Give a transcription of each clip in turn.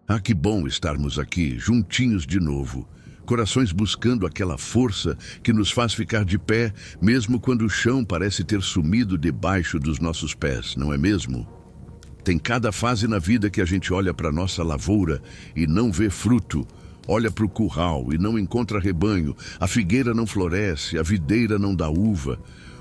Ah, que bom estarmos aqui, juntinhos de novo. Corações buscando aquela força que nos faz ficar de pé, mesmo quando o chão parece ter sumido debaixo dos nossos pés, não é mesmo? Tem cada fase na vida que a gente olha para nossa lavoura e não vê fruto, olha para o curral e não encontra rebanho, a figueira não floresce, a videira não dá uva.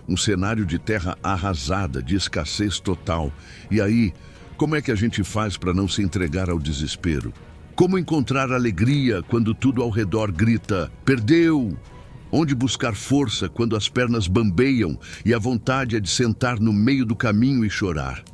Um cenário de terra arrasada, de escassez total. E aí, como é que a gente faz para não se entregar ao desespero? Como encontrar alegria quando tudo ao redor grita, perdeu? Onde buscar força quando as pernas bambeiam e a vontade é de sentar no meio do caminho e chorar?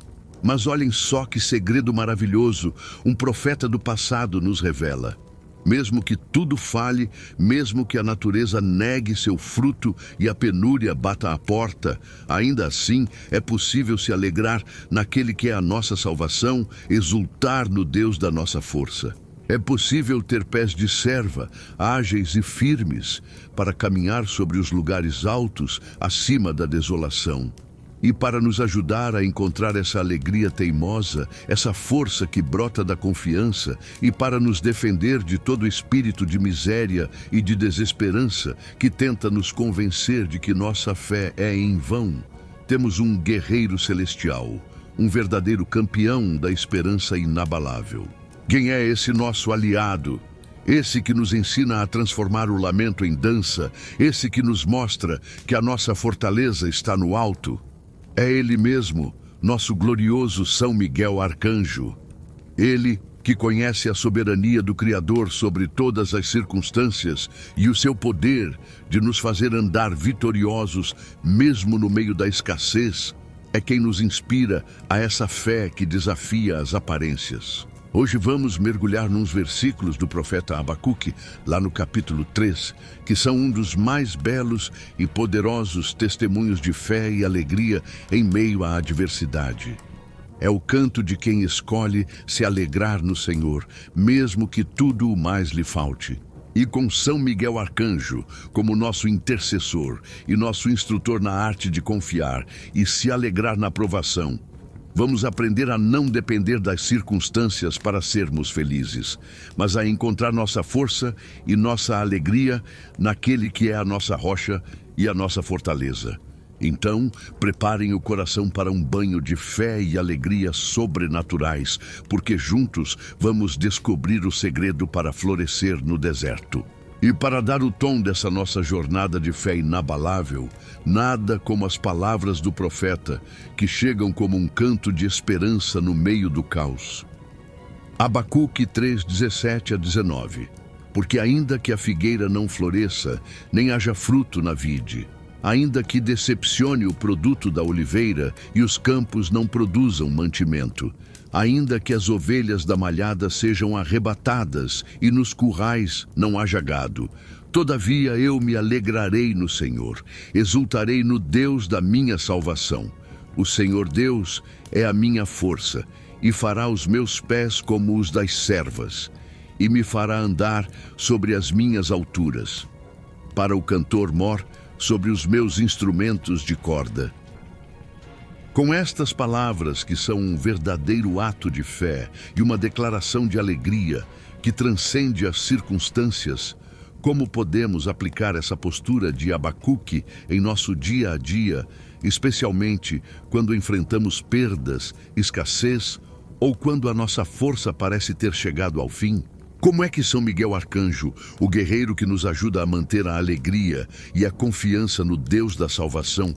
Mas olhem só que segredo maravilhoso um profeta do passado nos revela. Mesmo que tudo falhe, mesmo que a natureza negue seu fruto e a penúria bata à porta, ainda assim é possível se alegrar naquele que é a nossa salvação, exultar no Deus da nossa força. É possível ter pés de serva, ágeis e firmes, para caminhar sobre os lugares altos, acima da desolação. E para nos ajudar a encontrar essa alegria teimosa, essa força que brota da confiança, e para nos defender de todo espírito de miséria e de desesperança que tenta nos convencer de que nossa fé é em vão, temos um guerreiro celestial, um verdadeiro campeão da esperança inabalável. Quem é esse nosso aliado? Esse que nos ensina a transformar o lamento em dança, esse que nos mostra que a nossa fortaleza está no alto. É Ele mesmo, nosso glorioso São Miguel Arcanjo. Ele que conhece a soberania do Criador sobre todas as circunstâncias e o seu poder de nos fazer andar vitoriosos mesmo no meio da escassez, é quem nos inspira a essa fé que desafia as aparências. Hoje vamos mergulhar nos versículos do profeta Abacuque, lá no capítulo 3, que são um dos mais belos e poderosos testemunhos de fé e alegria em meio à adversidade. É o canto de quem escolhe se alegrar no Senhor, mesmo que tudo o mais lhe falte. E com São Miguel Arcanjo como nosso intercessor e nosso instrutor na arte de confiar e se alegrar na provação, vamos aprender a não depender das circunstâncias para sermos felizes, mas a encontrar nossa força e nossa alegria naquele que é a nossa rocha e a nossa fortaleza. Então, preparem o coração para um banho de fé e alegria sobrenaturais, porque juntos vamos descobrir o segredo para florescer no deserto. E para dar o tom dessa nossa jornada de fé inabalável, nada como as palavras do profeta, que chegam como um canto de esperança no meio do caos. Abacuque 3, 17 a 19. Porque ainda que a figueira não floresça, nem haja fruto na vide, ainda que decepcione o produto da oliveira e os campos não produzam mantimento, ainda que as ovelhas da malhada sejam arrebatadas e nos currais não haja gado, todavia eu me alegrarei no Senhor, exultarei no Deus da minha salvação. O Senhor Deus é a minha força, e fará os meus pés como os das servas, e me fará andar sobre as minhas alturas. Para o cantor mor, sobre os meus instrumentos de corda. Com estas palavras, que são um verdadeiro ato de fé e uma declaração de alegria que transcende as circunstâncias, como podemos aplicar essa postura de Abacuque em nosso dia a dia, especialmente quando enfrentamos perdas, escassez ou quando a nossa força parece ter chegado ao fim? Como é que São Miguel Arcanjo, o guerreiro que nos ajuda a manter a alegria e a confiança no Deus da salvação,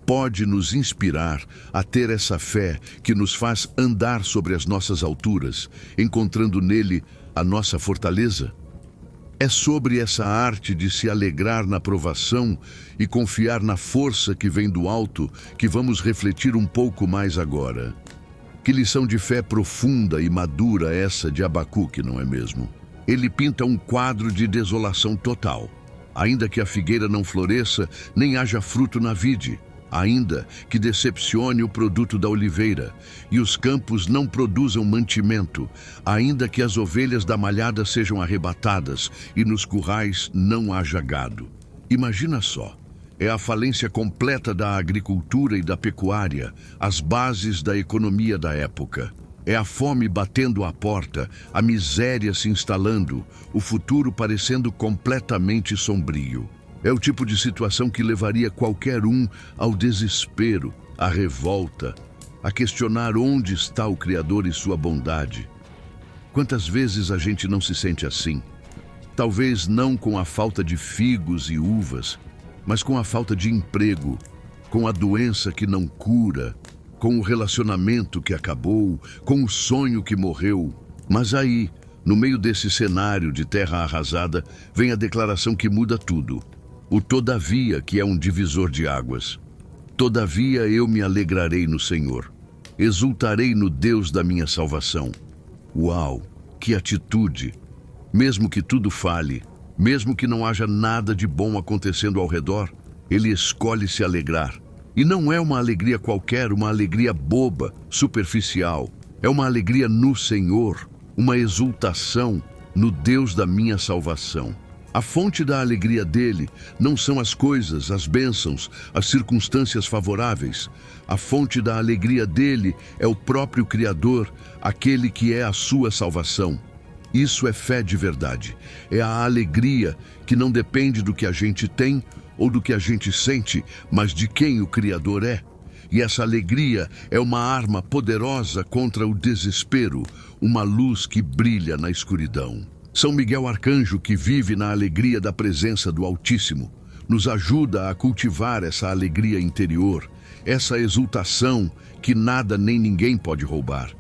pode nos inspirar a ter essa fé que nos faz andar sobre as nossas alturas, encontrando nele a nossa fortaleza? É sobre essa arte de se alegrar na provação e confiar na força que vem do alto que vamos refletir um pouco mais agora. Que lição de fé profunda e madura essa de Abacuque, não é mesmo? Ele pinta um quadro de desolação total. Ainda que a figueira não floresça, nem haja fruto na vide. Ainda que decepcione o produto da oliveira, e os campos não produzam mantimento. Ainda que as ovelhas da malhada sejam arrebatadas, e nos currais não haja gado. Imagina só. É a falência completa da agricultura e da pecuária, as bases da economia da época. É a fome batendo à porta, a miséria se instalando, o futuro parecendo completamente sombrio. É o tipo de situação que levaria qualquer um ao desespero, à revolta, a questionar onde está o Criador e sua bondade. Quantas vezes a gente não se sente assim? Talvez não com a falta de figos e uvas, mas com a falta de emprego, com a doença que não cura, com o relacionamento que acabou, com o sonho que morreu. Mas aí, no meio desse cenário de terra arrasada, vem a declaração que muda tudo. O todavia, que é um divisor de águas. Todavia eu me alegrarei no Senhor. Exultarei no Deus da minha salvação. Uau, que atitude! Mesmo que tudo fale, mesmo que não haja nada de bom acontecendo ao redor, ele escolhe se alegrar. E não é uma alegria qualquer, uma alegria boba, superficial. É uma alegria no Senhor, uma exultação no Deus da minha salvação. A fonte da alegria dele não são as coisas, as bênçãos, as circunstâncias favoráveis. A fonte da alegria dele é o próprio Criador, aquele que é a sua salvação. Isso é fé de verdade. É a alegria que não depende do que a gente tem ou do que a gente sente, mas de quem o Criador é. E essa alegria é uma arma poderosa contra o desespero, uma luz que brilha na escuridão. São Miguel Arcanjo, que vive na alegria da presença do Altíssimo, nos ajuda a cultivar essa alegria interior, essa exultação que nada nem ninguém pode roubar.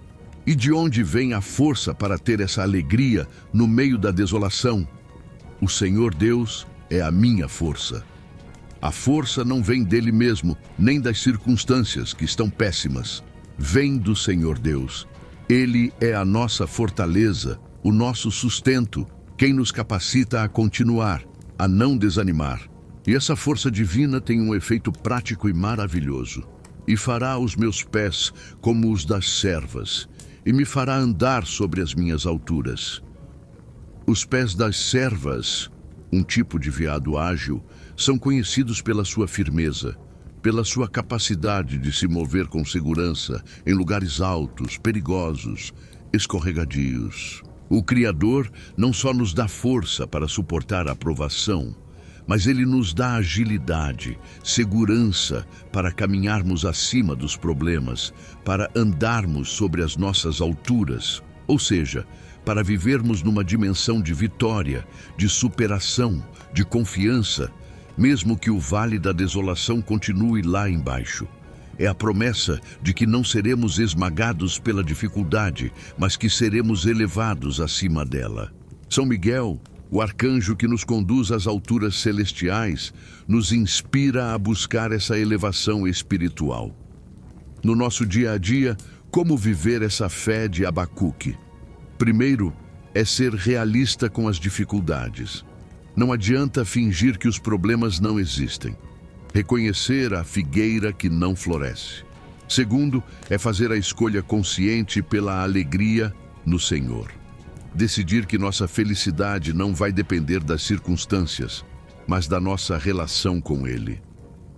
E de onde vem a força para ter essa alegria no meio da desolação? O Senhor Deus é a minha força. A força não vem dele mesmo, nem das circunstâncias que estão péssimas. Vem do Senhor Deus. Ele é a nossa fortaleza, o nosso sustento, quem nos capacita a continuar, a não desanimar. E essa força divina tem um efeito prático e maravilhoso. E fará os meus pés como os das servas, e me fará andar sobre as minhas alturas. Os pés das servas, um tipo de veado ágil, são conhecidos pela sua firmeza, pela sua capacidade de se mover com segurança em lugares altos, perigosos, escorregadios. O Criador não só nos dá força para suportar a provação, mas ele nos dá agilidade, segurança para caminharmos acima dos problemas, para andarmos sobre as nossas alturas, ou seja, para vivermos numa dimensão de vitória, de superação, de confiança, mesmo que o vale da desolação continue lá embaixo. É a promessa de que não seremos esmagados pela dificuldade, mas que seremos elevados acima dela. São Miguel, o arcanjo que nos conduz às alturas celestiais, nos inspira a buscar essa elevação espiritual. No nosso dia a dia, como viver essa fé de Abacuque? Primeiro, é ser realista com as dificuldades. Não adianta fingir que os problemas não existem. Reconhecer a figueira que não floresce. Segundo, é fazer a escolha consciente pela alegria no Senhor. Decidir que nossa felicidade não vai depender das circunstâncias, mas da nossa relação com Ele.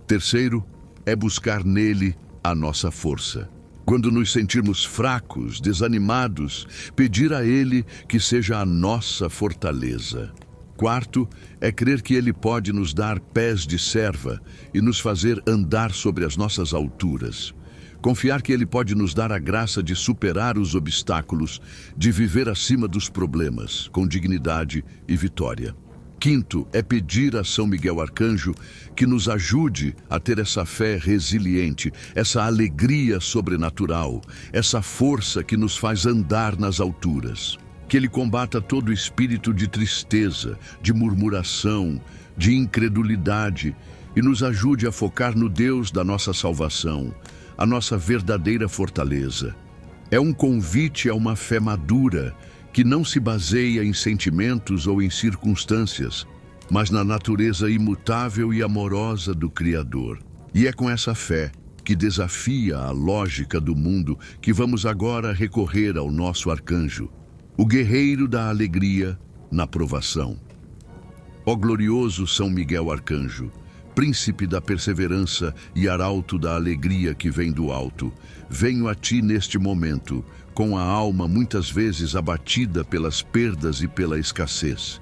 Terceiro, é buscar nele a nossa força. Quando nos sentirmos fracos, desanimados, pedir a Ele que seja a nossa fortaleza. Quarto, é crer que Ele pode nos dar pés de serva e nos fazer andar sobre as nossas alturas. Confiar que Ele pode nos dar a graça de superar os obstáculos, de viver acima dos problemas, com dignidade e vitória. Quinto, é pedir a São Miguel Arcanjo que nos ajude a ter essa fé resiliente, essa alegria sobrenatural, essa força que nos faz andar nas alturas. Que Ele combata todo espírito de tristeza, de murmuração, de incredulidade e nos ajude a focar no Deus da nossa salvação, a nossa verdadeira fortaleza. É um convite a uma fé madura que não se baseia em sentimentos ou em circunstâncias, mas na natureza imutável e amorosa do Criador. E é com essa fé que desafia a lógica do mundo que vamos agora recorrer ao nosso arcanjo, o guerreiro da alegria na provação. Ó glorioso São Miguel Arcanjo, príncipe da perseverança e arauto da alegria que vem do alto, venho a ti neste momento, com a alma muitas vezes abatida pelas perdas e pela escassez,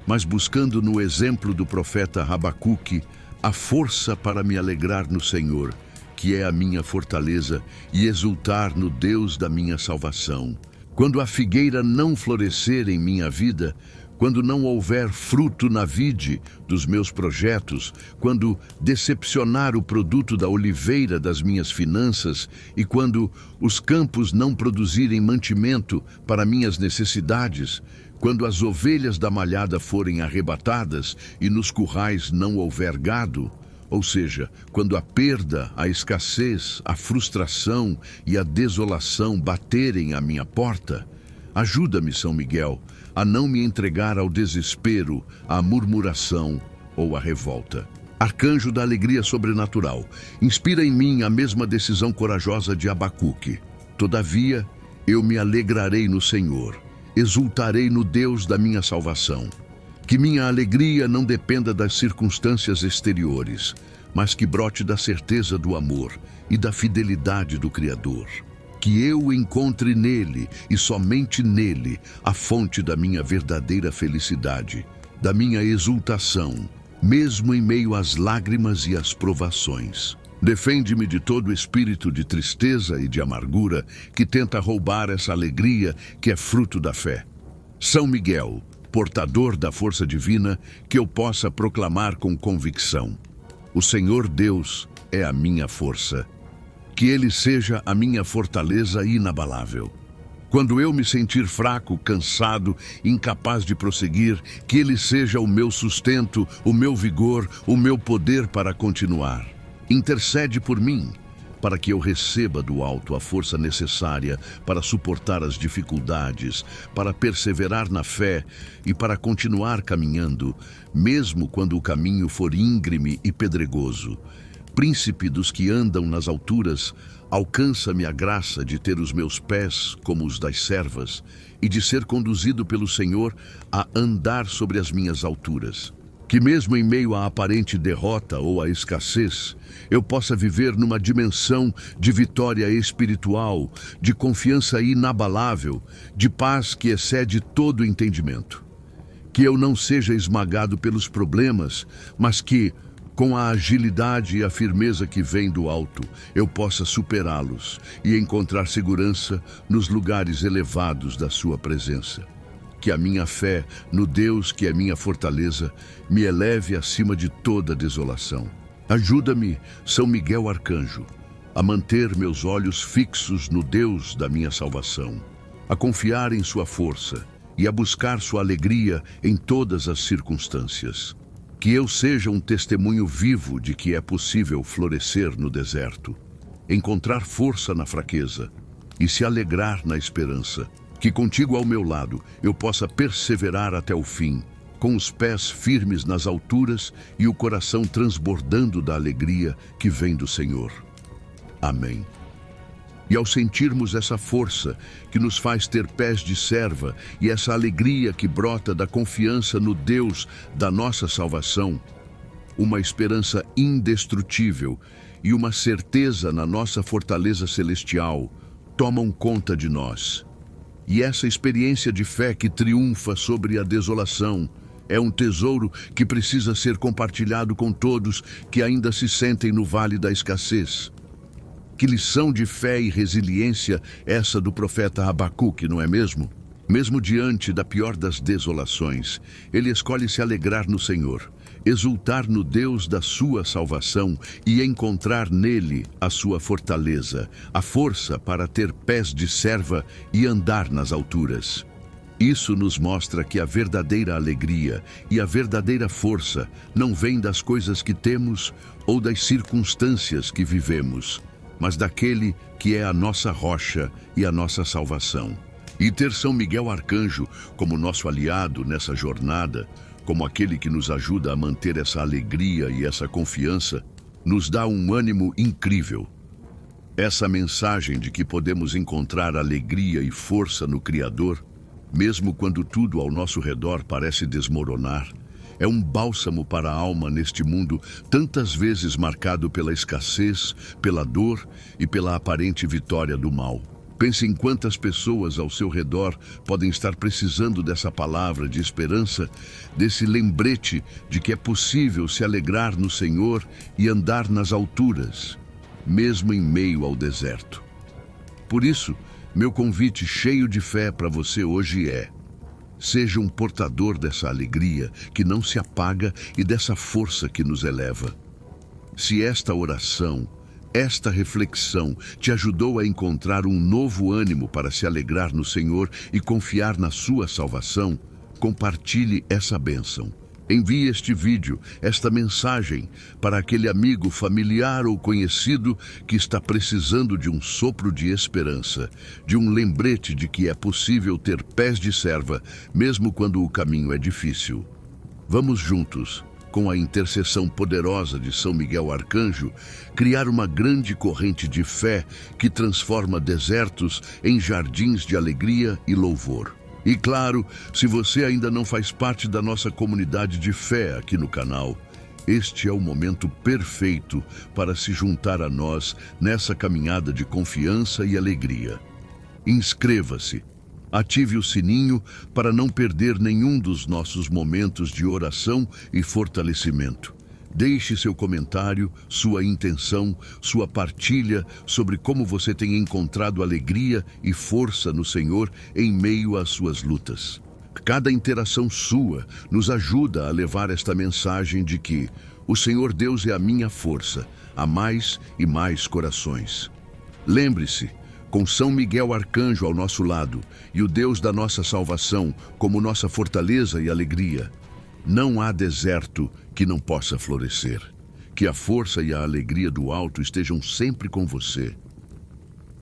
mas buscando no exemplo do profeta Habacuque a força para me alegrar no Senhor, que é a minha fortaleza, e exultar no Deus da minha salvação. Quando a figueira não florescer em minha vida, quando não houver fruto na vide dos meus projetos, quando decepcionar o produto da oliveira das minhas finanças e quando os campos não produzirem mantimento para minhas necessidades, quando as ovelhas da malhada forem arrebatadas e nos currais não houver gado, ou seja, quando a perda, a escassez, a frustração e a desolação baterem à minha porta, ajuda-me, São Miguel, a não me entregar ao desespero, à murmuração ou à revolta. Arcanjo da alegria sobrenatural, inspira em mim a mesma decisão corajosa de Abacuque. Todavia, eu me alegrarei no Senhor, exultarei no Deus da minha salvação. Que minha alegria não dependa das circunstâncias exteriores, mas que brote da certeza do amor e da fidelidade do Criador. Que eu encontre nele, e somente nele, a fonte da minha verdadeira felicidade, da minha exultação, mesmo em meio às lágrimas e às provações. Defende-me de todo espírito de tristeza e de amargura que tenta roubar essa alegria que é fruto da fé. São Miguel, portador da força divina, que eu possa proclamar com convicção: o Senhor Deus é a minha força. Que Ele seja a minha fortaleza inabalável. Quando eu me sentir fraco, cansado, incapaz de prosseguir, que Ele seja o meu sustento, o meu vigor, o meu poder para continuar. Intercede por mim, para que eu receba do alto a força necessária para suportar as dificuldades, para perseverar na fé e para continuar caminhando, mesmo quando o caminho for íngreme e pedregoso. Príncipe dos que andam nas alturas, alcança-me a graça de ter os meus pés como os das servas e de ser conduzido pelo Senhor a andar sobre as minhas alturas. Que mesmo em meio à aparente derrota ou à escassez, eu possa viver numa dimensão de vitória espiritual, de confiança inabalável, de paz que excede todo entendimento. Que eu não seja esmagado pelos problemas, mas que, com a agilidade e a firmeza que vem do alto, eu possa superá-los e encontrar segurança nos lugares elevados da sua presença. Que a minha fé no Deus que é minha fortaleza me eleve acima de toda desolação. Ajuda-me, São Miguel Arcanjo, a manter meus olhos fixos no Deus da minha salvação, a confiar em sua força e a buscar sua alegria em todas as circunstâncias. Que eu seja um testemunho vivo de que é possível florescer no deserto, encontrar força na fraqueza e se alegrar na esperança. Que contigo ao meu lado eu possa perseverar até o fim, com os pés firmes nas alturas e o coração transbordando da alegria que vem do Senhor. Amém. E ao sentirmos essa força que nos faz ter pés de serva e essa alegria que brota da confiança no Deus da nossa salvação, uma esperança indestrutível e uma certeza na nossa fortaleza celestial tomam conta de nós. E essa experiência de fé que triunfa sobre a desolação é um tesouro que precisa ser compartilhado com todos que ainda se sentem no vale da escassez. Que lição de fé e resiliência essa do profeta Abacuque, não é mesmo? Mesmo diante da pior das desolações, ele escolhe se alegrar no Senhor, exultar no Deus da sua salvação e encontrar nele a sua fortaleza, a força para ter pés de serva e andar nas alturas. Isso nos mostra que a verdadeira alegria e a verdadeira força não vêm das coisas que temos ou das circunstâncias que vivemos, mas daquele que é a nossa rocha e a nossa salvação. E ter São Miguel Arcanjo como nosso aliado nessa jornada, como aquele que nos ajuda a manter essa alegria e essa confiança, nos dá um ânimo incrível. Essa mensagem de que podemos encontrar alegria e força no Criador, mesmo quando tudo ao nosso redor parece desmoronar, É um bálsamo para a alma neste mundo tantas vezes marcado pela escassez, pela dor e pela aparente vitória do mal. Pense em quantas pessoas ao seu redor podem estar precisando dessa palavra de esperança, desse lembrete de que é possível se alegrar no Senhor e andar nas alturas, mesmo em meio ao deserto. Por isso, meu convite cheio de fé para você hoje é: seja um portador dessa alegria que não se apaga e dessa força que nos eleva. Se esta oração, esta reflexão te ajudou a encontrar um novo ânimo para se alegrar no Senhor e confiar na sua salvação, compartilhe essa bênção. Envie este vídeo, esta mensagem, para aquele amigo, familiar ou conhecido que está precisando de um sopro de esperança, de um lembrete de que é possível ter pés de serva, mesmo quando o caminho é difícil. Vamos juntos, com a intercessão poderosa de São Miguel Arcanjo, criar uma grande corrente de fé que transforma desertos em jardins de alegria e louvor. E claro, se você ainda não faz parte da nossa comunidade de fé aqui no canal, este é o momento perfeito para se juntar a nós nessa caminhada de confiança e alegria. Inscreva-se, ative o sininho para não perder nenhum dos nossos momentos de oração e fortalecimento. Deixe seu comentário, sua intenção, sua partilha sobre como você tem encontrado alegria e força no Senhor em meio às suas lutas. Cada interação sua nos ajuda a levar esta mensagem de que o Senhor Deus é a minha força, a mais e mais corações. Lembre-se, com São Miguel Arcanjo ao nosso lado e o Deus da nossa salvação como nossa fortaleza e alegria, não há deserto que não possa florescer. Que a força e a alegria do alto estejam sempre com você.